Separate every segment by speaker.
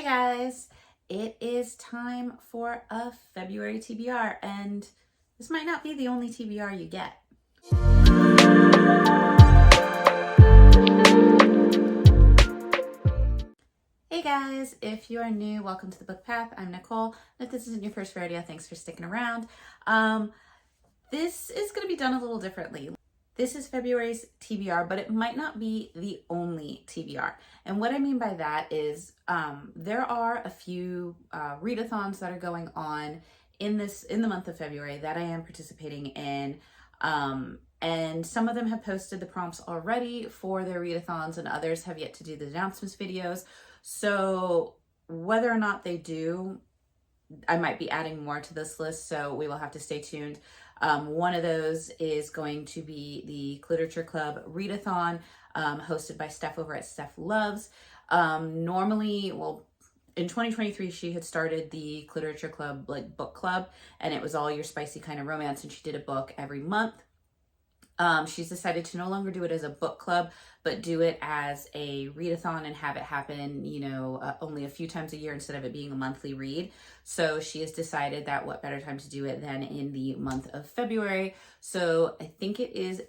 Speaker 1: Hey guys, it is time for a February TBR, and this might not be the only TBR you get. Hey guys, if you are new, welcome to the Book Path. I'm Nicole. If this isn't your first rodeo, thanks for sticking around. This is going to be done a little differently. This is February's TBR, but it might not be the only TBR. And what I mean by that is there are a few readathons that are going on in the month of February that I am participating in. And some of them have posted the prompts already for their readathons, and others have yet to do the announcements videos. So whether or not they do, I might be adding more to this list, so we will have to stay tuned. One of those is going to be the Cliterature Club Readathon, hosted by Steph over at Steph Loves. Normally, well, in 2023, she had started the Cliterature Club book club, and it was all your spicy kind of romance, and she did a book every month. She's decided to no longer do it as a book club, but do it as a readathon and have it happen, only a few times a year instead of it being a monthly read. So she has decided that what better time to do it than in the month of February. So I think it is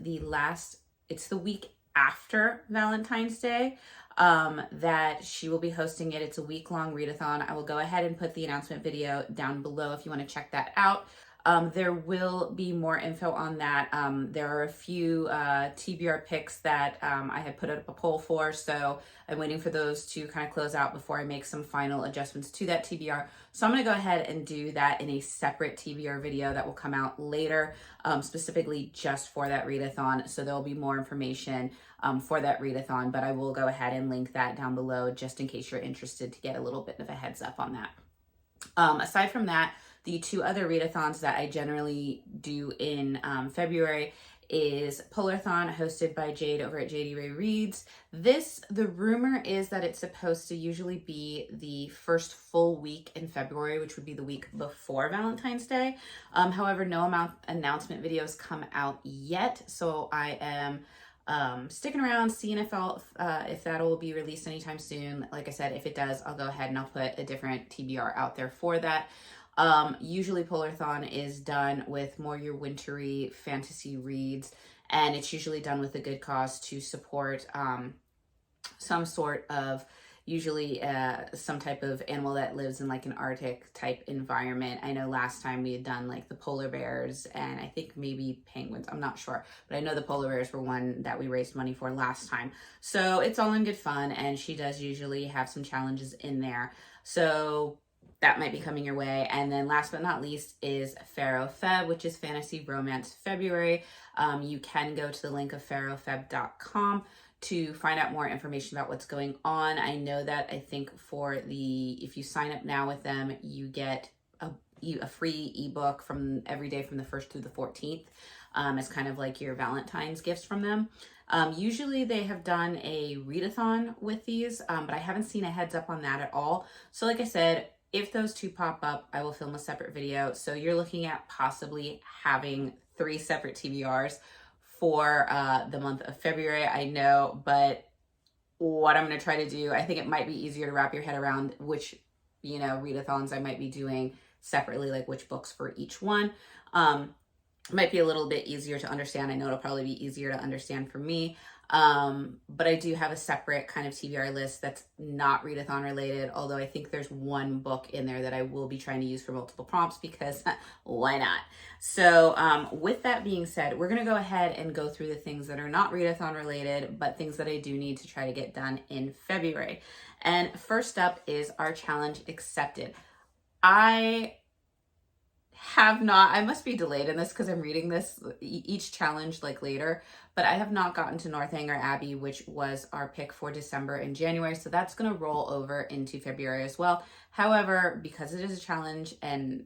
Speaker 1: it's the week after Valentine's Day that she will be hosting it. It's a week-long readathon. I will go ahead and put the announcement video down below if you want to check that out. There will be more info on that. There are a few TBR picks that I had put up a poll for, so I'm waiting for those to kind of close out before I make some final adjustments to that TBR. So I'm going to go ahead and do that in a separate TBR video that will come out later, specifically just for that readathon. So there will be more information for that readathon, but I will go ahead and link that down below just in case you're interested to get a little bit of a heads up on that. Aside from that, the two other readathons that I generally do in February is Polathon, hosted by Jade over at JD Ray Reads. The rumor is that it's supposed to usually be the first full week in February, which would be the week before Valentine's Day. However, no announcement videos come out yet, so I am sticking around, seeing if that will be released anytime soon. Like I said, if it does, I'll go ahead and I'll put a different TBR out there for that. Usually Polathon is done with more your wintry fantasy reads, and it's usually done with a good cause to support some sort of, usually some type of animal that lives in like an Arctic type environment. I know last time we had done like the polar bears and I think maybe penguins, I'm not sure, but I know the polar bears were one that we raised money for last time. So it's all in good fun, and she does usually have some challenges in there. So that might be coming your way. And then last but not least is Pharaoh Feb, which is Fantasy Romance February. You can go to the link of pharaohfeb.com to find out more information about what's going on. I know that I think if you sign up now with them, you get a free ebook from every day from the 1st through the 14th as kind of like your Valentine's gifts from them. Usually they have done a readathon with these, but I haven't seen a heads up on that at all. So like I said, if those two pop up, I will film a separate video. So you're looking at possibly having 3 separate TBRs for the month of February. I know, but what I'm going to try to do, I think it might be easier to wrap your head around which, readathons I might be doing separately, like which books for each one. Might be a little bit easier to understand. I know it'll probably be easier to understand for me. But I do have a separate kind of TBR list that's not readathon related, although I think there's one book in there that I will be trying to use for multiple prompts because why not? So with that being said, we're going to go ahead and go through the things that are not readathon related, but things that I do need to try to get done in February. And first up is our challenge accepted. I must be delayed in this because I'm reading this each challenge like later, but I have not gotten to Northanger Abbey, which was our pick for December and January. So that's going to roll over into February as well. However, because it is a challenge and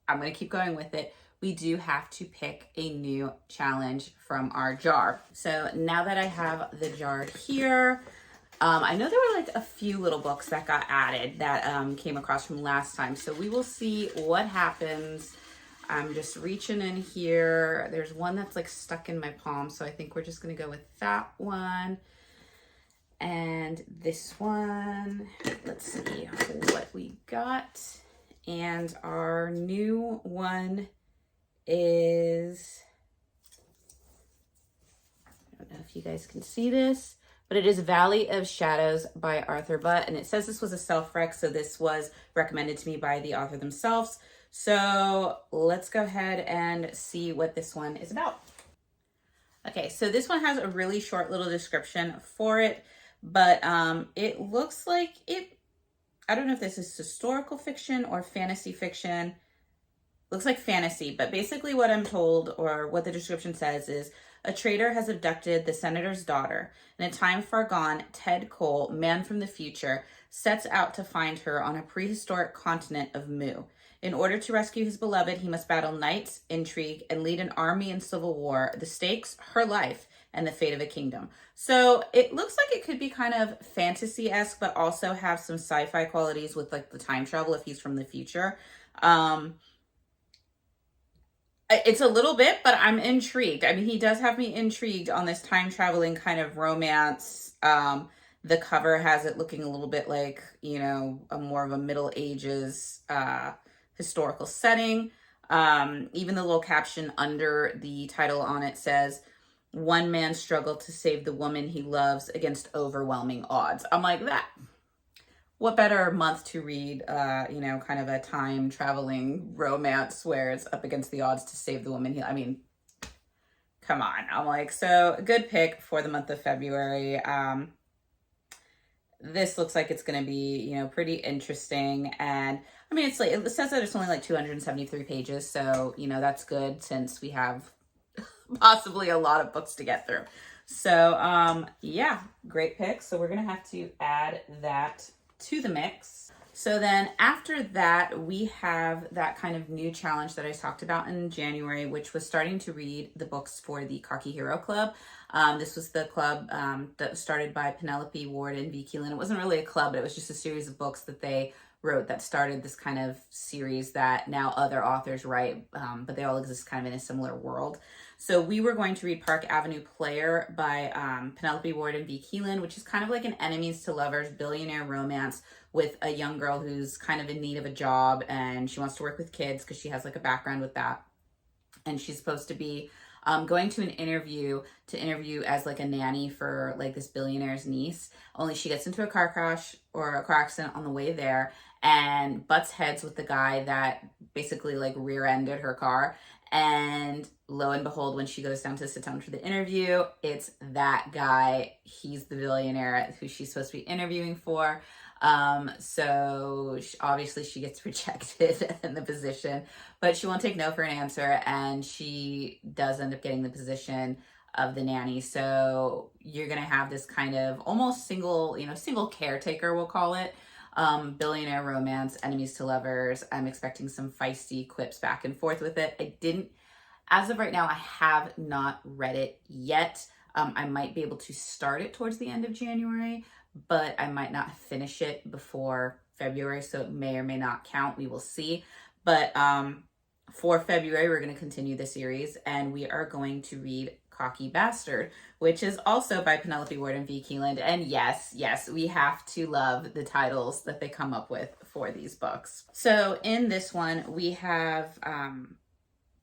Speaker 1: I'm going to keep going with it, we do have to pick a new challenge from our jar. So now that I have the jar here, I know there were like a few little books that got added that came across from last time. So we will see what happens. I'm just reaching in here. There's one that's like stuck in my palm. So I think we're just going to go with that one. And this one, let's see got. And our new one is, I don't know if you guys can see this, but it is Valley of Shadows by Arthur Butt. And it says this was a self-rec, so this was recommended to me by the author themselves. So let's go ahead and see what this one is about. Okay, so this one has a really short little description for it, but it looks like it, I don't know if this is historical fiction or fantasy fiction. Looks like fantasy, but basically what I'm told, or what the description says, is a traitor has abducted the senator's daughter. In a time far gone, Ted Cole, man from the future, sets out to find her on a prehistoric continent of Mu. In order to rescue his beloved, he must battle knights, intrigue, and lead an army in civil war. The stakes, her life, and the fate of a kingdom. So it looks like it could be kind of fantasy-esque, but also have some sci-fi qualities with like the time travel if he's from the future. It's a little bit, but I'm intrigued. I mean, he does have me intrigued on this time traveling kind of romance. The cover has it looking a little bit like, you know, a more of a Middle Ages historical setting. Even the little caption under the title on it says, "One man struggled to save the woman he loves against overwhelming odds." I'm like, that, what better month to read, you know, kind of a time traveling romance where it's up against the odds to save the woman. I mean, come on. I'm like, so a good pick for the month of February. This looks like it's going to be, you know, pretty interesting. And I mean, it's like, it says that it's only like 273 pages. So, you know, that's good since we have possibly a lot of books to get through. So, yeah, great pick. So we're going to have to add that to the mix. So then after that, we have that kind of new challenge that I talked about in January, which was starting to read the books for the Cocky Hero Club. This was the club that was started by Penelope Ward and V. Keelan. It wasn't really a club, but it was just a series of books that they wrote that started this kind of series that now other authors write, but they all exist kind of in a similar world. So we were going to read Park Avenue Player by Penelope Ward and V. Keelan, which is kind of like an enemies to lovers billionaire romance with a young girl who's kind of in need of a job and she wants to work with kids because she has like a background with that. And she's supposed to be going to an interview as like a nanny for like this billionaire's niece. Only she gets into a car crash or a car accident on the way there and butts heads with the guy that basically like rear-ended her car. And lo and behold, when she goes down to sit down for the interview, it's that guy. He's the billionaire who she's supposed to be interviewing for. So obviously she gets rejected in the position, but she won't take no for an answer, and she does end up getting the position of the nanny. So you're gonna have this kind of almost single caretaker, we'll call it, billionaire romance, enemies to lovers. I'm expecting some feisty quips back and forth with it. As of right now, I have not read it yet. I might be able to start it towards the end of January, but I might not finish it before February, so it may or may not count. We will see. But for February, we're going to continue the series, and we are going to read Cocky Bastard, which is also by Penelope Ward and V. Keelan. And yes, we have to love the titles that they come up with for these books. So in this one, we have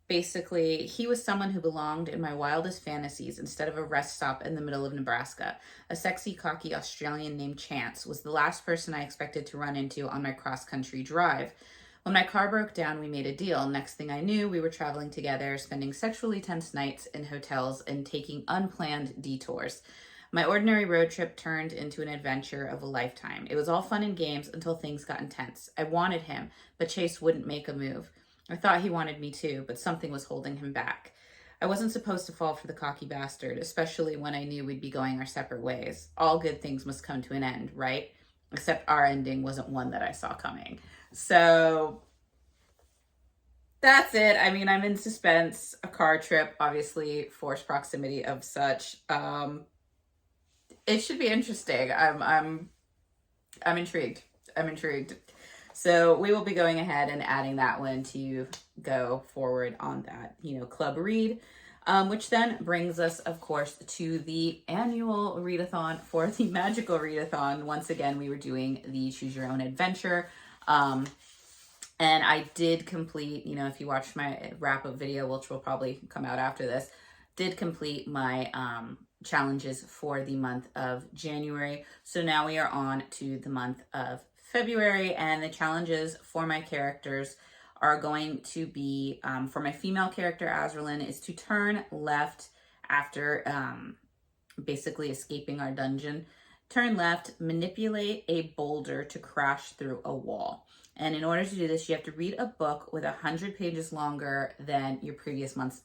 Speaker 1: basically, he was someone who belonged in my wildest fantasies instead of a rest stop in the middle of Nebraska. A sexy, cocky Australian named Chance was the last person I expected to run into on my cross-country drive. When my car broke down, we made a deal. Next thing I knew, we were traveling together, spending sexually tense nights in hotels and taking unplanned detours. My ordinary road trip turned into an adventure of a lifetime. It was all fun and games until things got intense. I wanted him, but Chase wouldn't make a move. I thought he wanted me too, but something was holding him back. I wasn't supposed to fall for the cocky bastard, especially when I knew we'd be going our separate ways. All good things must come to an end, right? Except our ending wasn't one that I saw coming. So that's it. I mean, I'm in suspense. A car trip, obviously, forced proximity of such. It should be interesting. I'm intrigued. I'm intrigued. So we will be going ahead and adding that one to go forward on that, club read, which then brings us, of course, to the annual readathon for the magical readathon. Once again, we were doing the Choose Your Own Adventure. And I did complete, you know, if you watched my wrap up video, which will probably come out after this, did complete my challenges for the month of January. So now we are on to the month of February, and the challenges for my characters are going to be, for my female character, Azraelin, is to turn left after basically escaping our dungeon. Turn left, manipulate a boulder to crash through a wall. And in order to do this, you have to read a book with 100 pages longer than your previous month's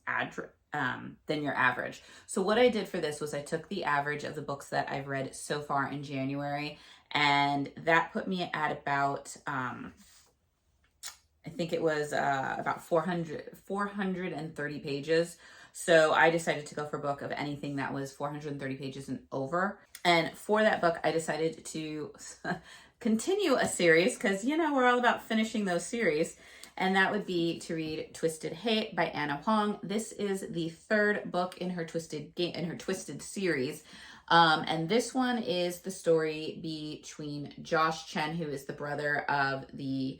Speaker 1: than your average. So what I did for this was I took the average of the books that I've read so far in January, and that put me at about I think it was about 430 pages. So I decided to go for a book of anything that was 430 pages and over. And for that book, I decided to continue a series because, you know, we're all about finishing those series. And that would be to read Twisted Hate by Anna Huang. This is the third book in her Twisted series. And this one is the story between Josh Chen, who is the brother of the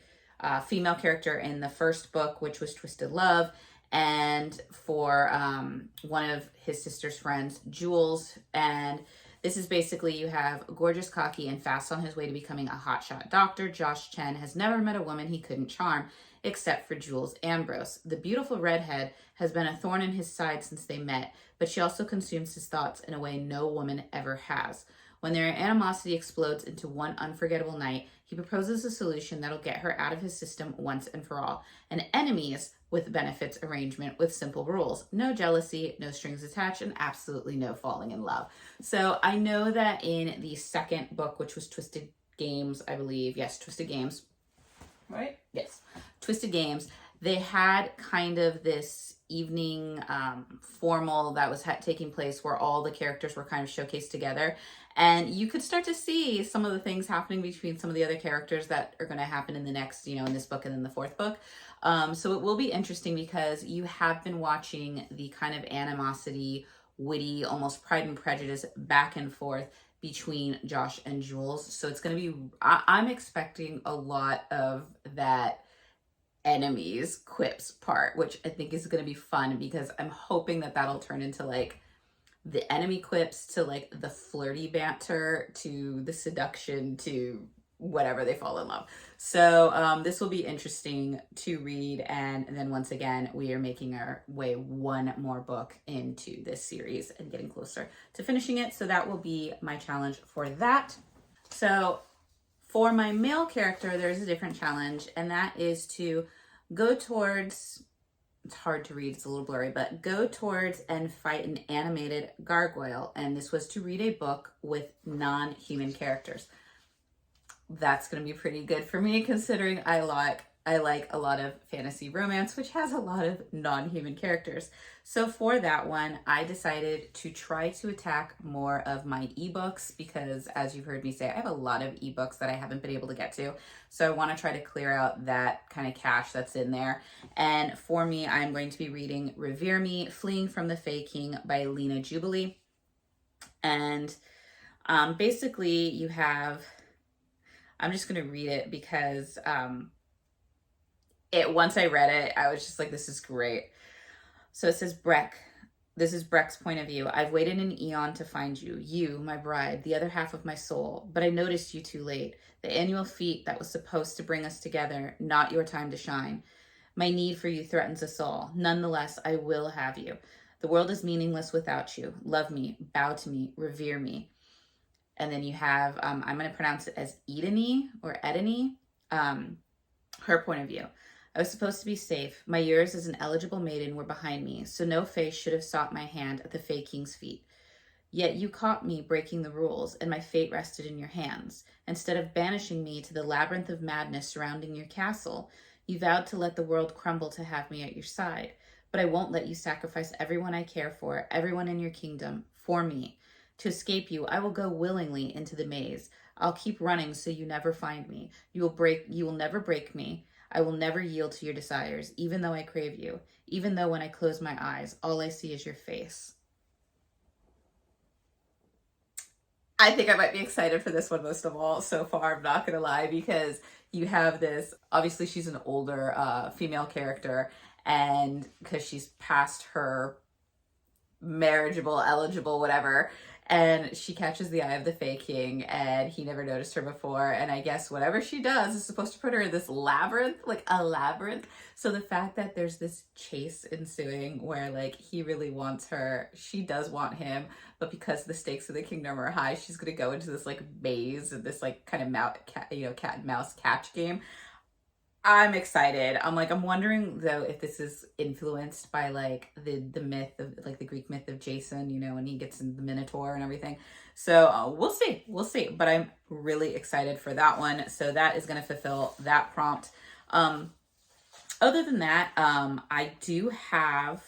Speaker 1: female character in the first book, which was Twisted Love, and for one of his sister's friends, Jules. And this is basically, you have gorgeous, cocky, and fast on his way to becoming a hotshot doctor. Josh Chen has never met a woman he couldn't charm, except for Jules Ambrose. The beautiful redhead has been a thorn in his side since they met, but she also consumes his thoughts in a way no woman ever has. When their animosity explodes into one unforgettable night, he proposes a solution that'll get her out of his system once and for all. An enemies with benefits arrangement with simple rules. No jealousy, no strings attached, and absolutely no falling in love. So I know that in the second book, which was Twisted Games, I believe, yes, Twisted Games, right? Yes, Twisted Games, they had kind of this evening formal that was taking place where all the characters were kind of showcased together. And you could start to see some of the things happening between some of the other characters that are going to happen in the next, you know, in this book and then the fourth book. So it will be interesting because you have been watching the kind of animosity, witty, almost Pride and Prejudice back and forth between Josh and Jules. So it's going to be, I'm expecting a lot of that enemies quips part, which I think is going to be fun because I'm hoping that that'll turn into like the enemy quips to like the flirty banter to the seduction to whatever they fall in love. So this will be interesting to read. And then once again, we are making our way one more book into this series and getting closer to finishing it. So that will be my challenge for that. So for my male character, there's a different challenge, and that is to go towards, it's hard to read, it's a little blurry, but go towards and fight an animated gargoyle. And this was to read a book with non-human characters. That's going to be pretty good for me considering I like a lot of fantasy romance, which has a lot of non-human characters. So for that one, I decided to try to attack more of my ebooks because, as you've heard me say, I have a lot of ebooks that I haven't been able to get to. So I want to try to clear out that kind of cache that's in there. And for me, I'm going to be reading Revere Me, Fleeing from the Fae King by Lena Jubilee. And basically you have, I'm just going to read it because once I read it, I was just like, this is great. So it says, Breck, this is Breck's point of view. I've waited an eon to find you, my bride, the other half of my soul, but I noticed you too late. The annual feat that was supposed to bring us together, not your time to shine. My need for you threatens us all. Nonetheless, I will have you. The world is meaningless without you. Love me, bow to me, revere me. And then you have, I'm going to pronounce it as Edeni or Edeni, her point of view. I was supposed to be safe. My years as an eligible maiden were behind me, so no face should have sought my hand at the Fae King's feet. Yet you caught me breaking the rules, and my fate rested in your hands. Instead of banishing me to the labyrinth of madness surrounding your castle, you vowed to let the world crumble to have me at your side. But I won't let you sacrifice everyone I care for, everyone in your kingdom, for me. To escape you, I will go willingly into the maze. I'll keep running so you never find me. You will never break me. I will never yield to your desires, even though I crave you, even though when I close my eyes, all I see is your face. I think I might be excited for this one most of all so far, I'm not gonna lie, because you have this, obviously she's an older female character, and because she's past her marriageable, eligible, whatever. And she catches the eye of the Fae King, and he never noticed her before. And I guess whatever she does is supposed to put her in this labyrinth, like a labyrinth. So the fact that there's this chase ensuing where like he really wants her, she does want him, but because the stakes of the kingdom are high, she's gonna go into this like maze and this like kind of cat and mouse catch game. I'm excited. I'm wondering though if this is influenced by like the myth of like the Greek myth of Jason, you know, when he gets in the Minotaur and everything. So we'll see. But I'm really excited for that one. So that is going to fulfill that prompt. Other than that, I do have.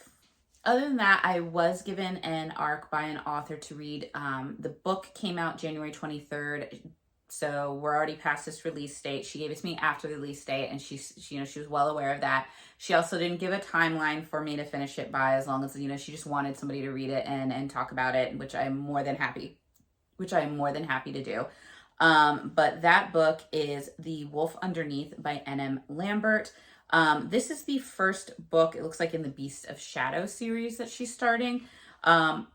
Speaker 1: Other than that, I was given an arc by an author to read. The book came out January 23rd. So we're already past this release date. She gave it to me after the release date, and she was well aware of that. She also didn't give a timeline for me to finish it by, as long as, she just wanted somebody to read it and talk about it, which I'm more than happy to do. But that book is The Wolf Underneath by N.M. Lambert. This is the first book, it looks like, in the Beast of Shadow series that she's starting.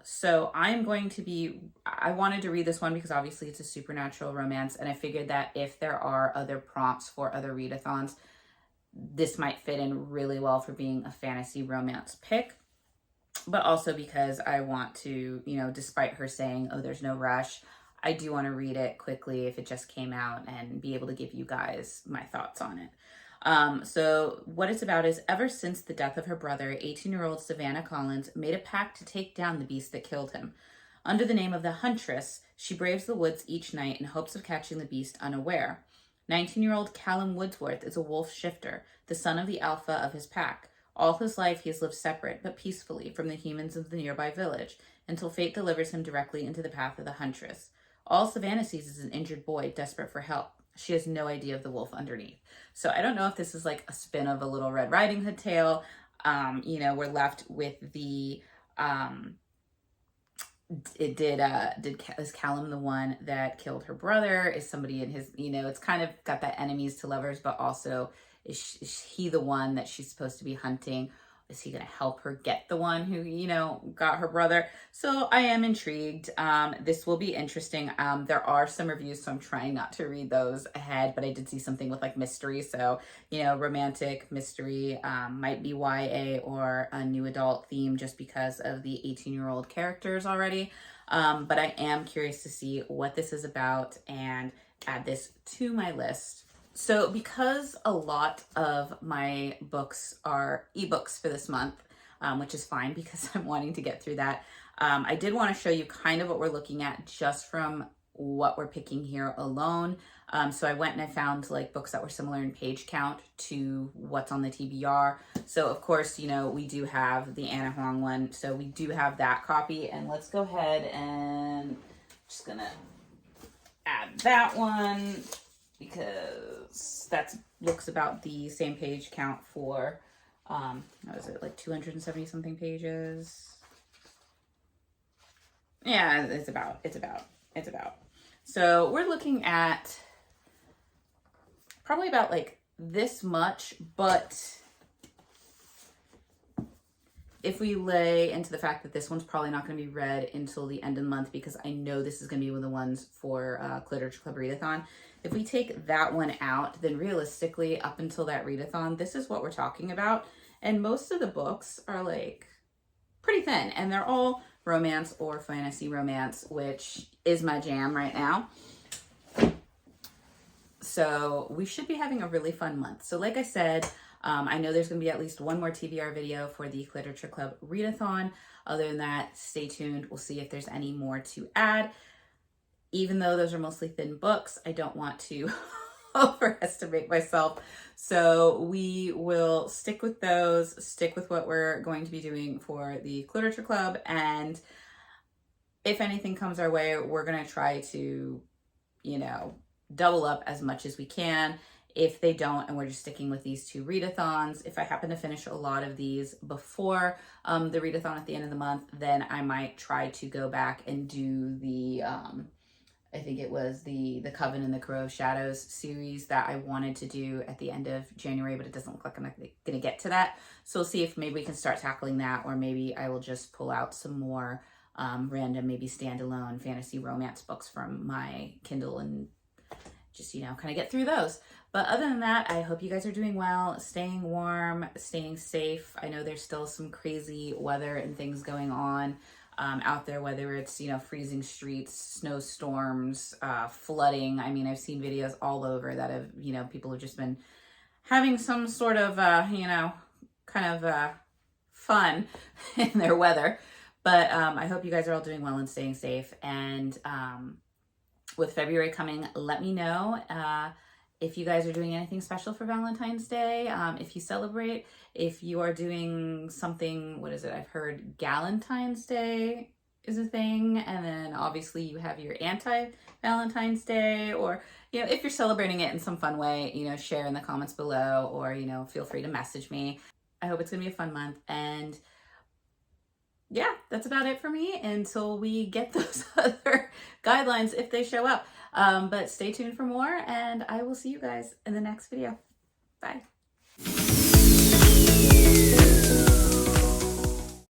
Speaker 1: So I wanted to read this one because obviously it's a supernatural romance, and I figured that if there are other prompts for other readathons, this might fit in really well for being a fantasy romance pick. But also because I want to, despite her saying, oh, there's no rush, I do want to read it quickly if it just came out and be able to give you guys my thoughts on it. So what it's about is, ever since the death of her brother, 18-year-old Savannah Collins made a pact to take down the beast that killed him. Under the name of the Huntress, she braves the woods each night in hopes of catching the beast unaware. 19-year-old Callum Woodsworth is a wolf shifter, the son of the alpha of his pack. All his life he has lived separate but peacefully from the humans of the nearby village, until fate delivers him directly into the path of the Huntress. All Savannah sees is an injured boy desperate for help. She has no idea of the wolf underneath. So I don't know if this is like a spin of a Little Red Riding Hood tale. We're left with the is Callum the one that killed her brother? Is somebody in his, it's kind of got that enemies to lovers, but also is he the one that she's supposed to be hunting? Is he going to help her get the one who, got her brother? So I am intrigued. This will be interesting. There are some reviews, so I'm trying not to read those ahead, but I did see something with like mystery. So, romantic mystery, might be YA or a new adult theme just because of the 18-year-old characters already. But I am curious to see what this is about and add this to my list. So because a lot of my books are ebooks for this month, which is fine because I'm wanting to get through that, I did want to show you kind of what we're looking at just from what we're picking here alone. So I went and I found like books that were similar in page count to what's on the TBR. So of course, we do have the Anna Huang one. So we do have that copy, and let's go ahead and just gonna add that one, because that looks about the same page count for, what is it, like 270 something pages? Yeah, it's about. So we're looking at probably about like this much, but if we lay into the fact that this one's probably not going to be read until the end of the month, because I know this is going to be one of the ones for Cliterature Club Readathon. If we take that one out, then realistically, up until that readathon, this is what we're talking about. And most of the books are like pretty thin, and they're all romance or fantasy romance, which is my jam right now. So we should be having a really fun month. So like I said, I know there's going to be at least one more TBR video for the Cliterature Club Readathon. Other than that, stay tuned. We'll see if there's any more to add. Even though those are mostly thin books, I don't want to overestimate myself. So we will stick with those, stick with what we're going to be doing for the Cliterature Club. And if anything comes our way, we're going to try to, double up as much as we can. If they don't, and we're just sticking with these two readathons, if I happen to finish a lot of these before the readathon at the end of the month, then I might try to go back and do the I think it was the Coven and the Crow of Shadows series that I wanted to do at the end of January, but it doesn't look like I'm going to get to that. So we'll see if maybe we can start tackling that, or maybe I will just pull out some more random, maybe standalone fantasy romance books from my Kindle and just, you know, kind of get through those. But other than that, I hope you guys are doing well, staying warm, staying safe. I know there's still some crazy weather and things going on out there, whether it's, you know, freezing streets, snowstorms, flooding. I mean, I've seen videos all over that have, you know, people have just been having some sort of, you know, kind of fun in their weather. But I hope you guys are all doing well and staying safe. And with February coming, let me know if you guys are doing anything special for Valentine's Day, if you celebrate, if you are doing something, what is it? I've heard Galentine's Day is a thing. And then obviously you have your anti-Valentine's Day, or, you know, if you're celebrating it in some fun way, you know, share in the comments below, or, you know, feel free to message me. I hope it's going to be a fun month. And yeah, that's about it for me until we get those other guidelines if they show up. But stay tuned for more, and I will see you guys in the next video. Bye.